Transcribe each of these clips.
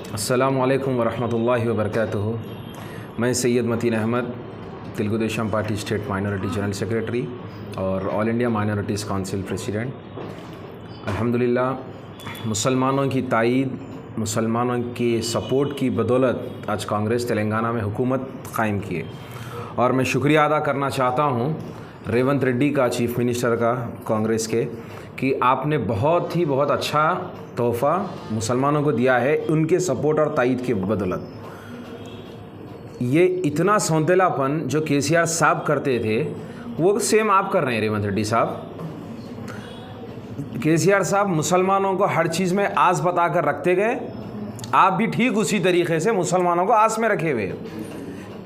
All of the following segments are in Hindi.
अस्सलामुअलैकुम वरहमतुल्लाहि वबरकातुहू। मैं Syed Mateen Ahmed, Telugu Desam party state minority general secretary और all India minorities council president. अल्हम्दुलिल्लाह मुसलमानों की ताईद, मुसलमानों के सपोर्ट की बदौलत आज कांग्रेस तेलंगाना में हुकूमत कायम की है और मैं शुक्रिया अदा करना चाहता हूँ रेवंत रेड्डी का, चीफ मिनिस्टर का कांग्रेस के, कि आपने बहुत अच्छा तोहफ़ा मुसलमानों को दिया है उनके सपोर्ट और ताईद के बदौलत। ये इतना सौंतेलापन जो केसीआर साहब करते थे वो सेम आप कर रहे हैं रेवंत रेड्डी साहब। केसीआर साहब मुसलमानों को हर चीज़ में आस बता कर रखते गए, आप भी ठीक उसी तरीके से मुसलमानों को आस में रखे हुए।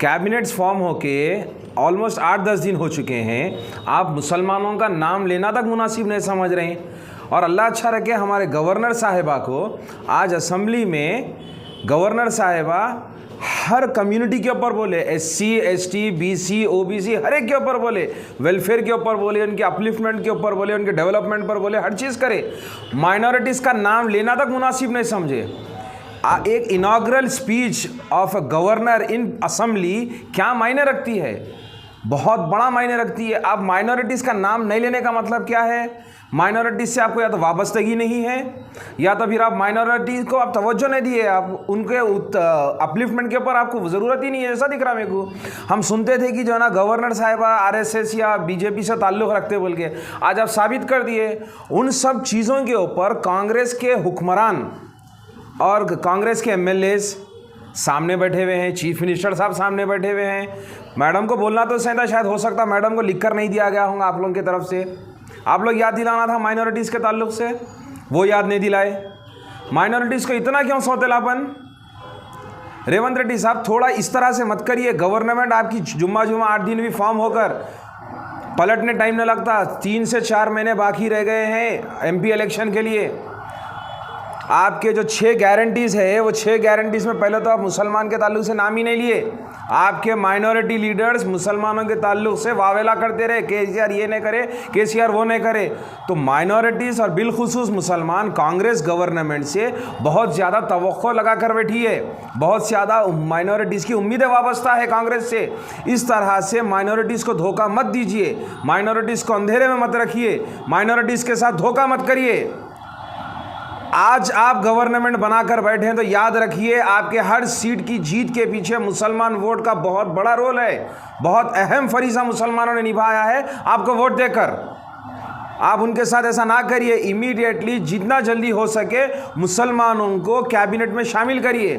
कैबिनेट्स फॉर्म होके ऑलमोस्ट 8-10 दिन हो चुके हैं, आप मुसलमानों का नाम लेना तक मुनासिब नहीं समझ रहे हैं। और अल्लाह अच्छा रखे हमारे गवर्नर साहिबा को आज असेंबली में गवर्नर साहिबा हर कम्युनिटी के ऊपर बोले, SC, ST, BC, OBC हर एक के ऊपर बोले, वेलफेयर के ऊपर बोले, उनके अपलिफ्टमेंट के ऊपर बोले, उनके डेवलपमेंट पर बोले, हर चीज़ करे। माइनॉरिटीज़ का नाम लेना तक मुनासिब नहीं समझे। एक inaugural speech of a governor in assembly क्या मायने रखती है? बहुत बड़ा मायने रखती है। आप माइनॉरिटीज़ का नाम नहीं लेने का मतलब क्या है? माइनॉरिटीज़ से आपको या तो वाबस्तगी नहीं है या तो फिर आप माइनॉरिटीज़ को आप तवज्जो नहीं दिए, आप उनके अपलिफ्टमेंट के ऊपर आपको ज़रूरत ही नहीं है, ऐसा दिख रहा मेरे को। हम सुनते थे कि जो है ना गवर्नर साहिबा RSS या BJP से ताल्लुक़ रखते बोल के, आज आप साबित कर दिए। उन सब चीज़ों के ऊपर कांग्रेस के हुक्मरान और कांग्रेस के MLAs सामने बैठे हुए हैं, चीफ मिनिस्टर साहब सामने बैठे हुए हैं। मैडम को बोलना तो सही था, शायद हो सकता मैडम को लिखकर नहीं दिया गया होगा आप लोगों की तरफ से। आप लोग याद दिलाना था माइनॉरिटीज़ के ताल्लुक से, वो याद नहीं दिलाए। माइनॉरिटीज़ को इतना क्यों सौतेलापन? रेवंत रेड्डी साहब थोड़ा इस तरह से मत करिए। गवर्नमेंट आपकी जुम्मा 8 दिन भी फॉर्म होकर पलटने टाइम नहीं लगता। 3 से 4 महीने बाकी रह गए हैं MP इलेक्शन के लिए। आपके जो 6 गारंटीज़ है वो 6 गारंटीज़ में पहले तो आप मुसलमान के ताल्लुक से नाम ही नहीं लिए। आपके माइनॉरिटी लीडर्स मुसलमानों के ताल्लुक से वावेला करते रहे, केसीआर ये नहीं करे, केसीआर वो नहीं करे। तो माइनॉरिटीज़ और बिलखुसूस मुसलमान कांग्रेस गवर्नमेंट से बहुत ज़्यादा तवक्को लगा कर बैठी है, बहुत ज़्यादा माइनॉरिटीज़ की उम्मीदें वाबस्ता है कांग्रेस से। इस तरह से माइनॉरिटीज़ को धोखा मत दीजिए, माइनॉरिटीज़ को अंधेरे में मत रखिए, माइनॉरिटीज़ के साथ धोखा मत करिए। आज आप गवर्नमेंट बनाकर बैठे हैं तो याद रखिए आपके हर सीट की जीत के पीछे मुसलमान वोट का बहुत बड़ा रोल है। बहुत अहम फरीज़ा मुसलमानों ने निभाया है आपको वोट देकर। आप उनके साथ ऐसा ना करिए। इमीडिएटली जितना जल्दी हो सके मुसलमानों को कैबिनेट में शामिल करिए।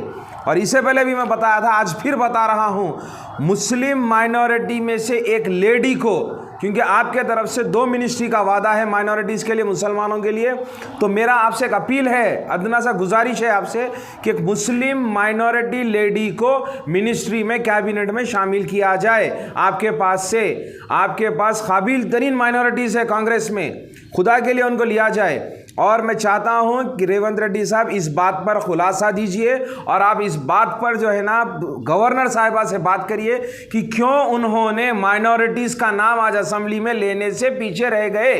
और इससे पहले भी मैं बताया था, आज फिर बता रहा हूँ, मुस्लिम माइनॉरिटी में से एक लेडी को, क्योंकि आपके तरफ से 2 मिनिस्ट्री का वादा है माइनॉरिटीज़ के लिए, मुसलमानों के लिए, तो मेरा आपसे एक अपील है, अदना सा गुजारिश है आपसे कि एक मुस्लिम माइनॉरिटी लेडी को मिनिस्ट्री में, कैबिनेट में शामिल किया जाए। आपके पास काबिल तरीन माइनॉरिटीज़ है कांग्रेस में, खुदा के लिए उनको लिया जाए। और मैं चाहता हूं कि रेवंत रेड्डी साहब इस बात पर खुलासा दीजिए और आप इस बात पर जो है ना गवर्नर साहिबा से बात करिए कि क्यों उन्होंने माइनॉरिटीज़ का नाम आज असेंबली में लेने से पीछे रह गए,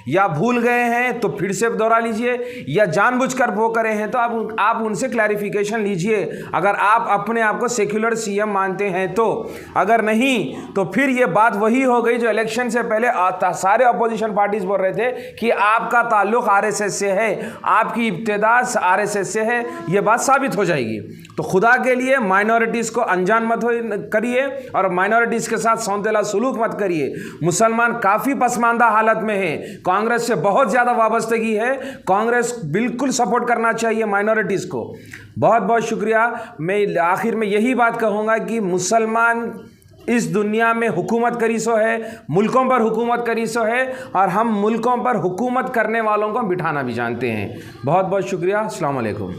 या भूल गए हैं तो फिर से दोहरा लीजिए, या जानबूझकर वो करे हैं तो आप उनसे क्लैरिफिकेशन लीजिए। अगर आप अपने आप को सेक्युलर CM मानते हैं तो, अगर नहीं तो फिर ये बात वही हो गई जो इलेक्शन से पहले सारे अपोजिशन पार्टीज बोल रहे थे कि आपका ताल्लुक RSS से है, आपकी इब्तिदा RSS से है। ये बात साबित हो जाएगी। तो खुदा के लिए माइनॉरिटीज़ को अनजान मत करिए और माइनॉरिटीज़ के साथ सौंतेला सलूक मत करिए। मुसलमान काफ़ी पसमानदा हालत में है, कांग्रेस से बहुत ज़्यादा वाबस्तगी है, कांग्रेस बिल्कुल सपोर्ट करना चाहिए माइनॉरिटीज़ को। बहुत बहुत शुक्रिया। मैं आखिर में यही बात कहूँगा कि मुसलमान इस दुनिया में हुकूमत करी सो है, मुल्कों पर हुकूमत करी सो है, और हम मुल्कों पर हुकूमत करने वालों को बिठाना भी जानते हैं। बहुत बहुत शुक्रिया। अस्सलाम वालेकुम।